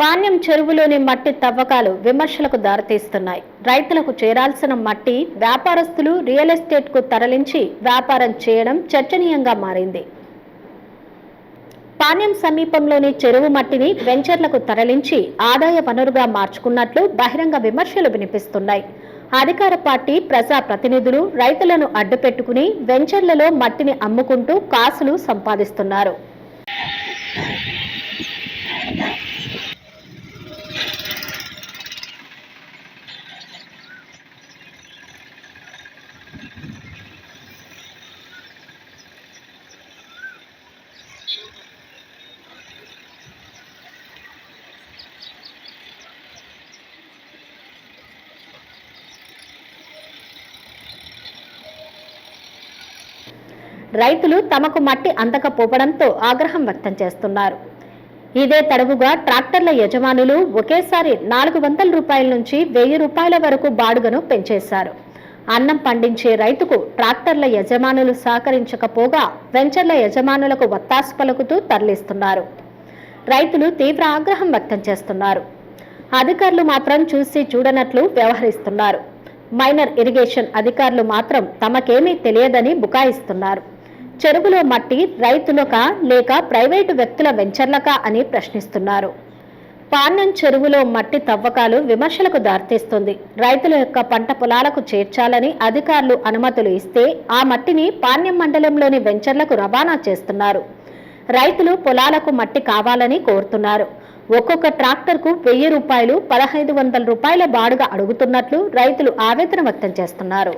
పాణ్యం చెరువులోని మట్టి తవ్వకాలు విమర్శలకు దారితీస్తున్నాయి. రైతులకు చేరాల్సిన మట్టి వ్యాపారస్తులు రియల్ ఎస్టేట్కు తరలించి వ్యాపారం చేయడం చర్చనీయంగా మారింది. పాణ్యం సమీపంలోని చెరువు మట్టిని వెంచర్లకు తరలించి ఆదాయ వనరుగా మార్చుకున్నట్లు బహిరంగ విమర్శలు వినిపిస్తున్నాయి. అధికార పార్టీ ప్రజా ప్రతినిధులు రైతులను అడ్డుపెట్టుకుని వెంచర్లలో మట్టిని అమ్ముకుంటూ కాసులు సంపాదిస్తున్నారు. రైతులు తమకు మట్టి అందకపోవడంతో ఆగ్రహం వ్యక్తం చేస్తున్నారు. ఇదే తడవుగా ట్రాక్టర్ల యజమానులు ఒకేసారి 400 రూపాయల నుంచి 1000 రూపాయల వరకు బాడుగను పెంచేశారు. అన్నం పండించే రైతుకు ట్రాక్టర్ల యజమానులు సహకరించకపోగా వెంచర్ల యజమానులకు వత్తాసు పలుకుతూ తరలిస్తున్నారు. రైతులు తీవ్ర ఆగ్రహం వ్యక్తం చేస్తున్నారు. అధికారులు మాత్రం చూసి చూడనట్లు వ్యవహరిస్తున్నారు. మైనర్ ఇరిగేషన్ అధికారులు మాత్రం తమకేమీ తెలియదని బుకాయిస్తున్నారు. చెరువులో మట్టి రైతులకా లేక ప్రైవేటు వ్యక్తుల వెంచర్లకా అని ప్రశ్నిస్తున్నారు. పాణ్యం చెరువులో మట్టి తవ్వకాలు విమర్శలకు దారితీస్తుంది. రైతుల యొక్క పంట పొలాలకు చేర్చాలని అధికారులు అనుమతులు ఇస్తే ఆ మట్టిని పాణ్యం మండలంలోని వెంచర్లకు రవాణా చేస్తున్నారు. రైతులు పొలాలకు మట్టి కావాలని కోరుతున్నారు. ఒక్కొక్క ట్రాక్టర్కు 1000 రూపాయలు 1500 రూపాయల బాడుగ అడుగుతున్నట్లు రైతులు ఆవేదన వ్యక్తం చేస్తున్నారు.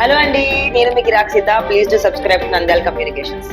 హలో అండి, నేను మీ గిరాక్ Sita. Please do subscribe Nandyala communications.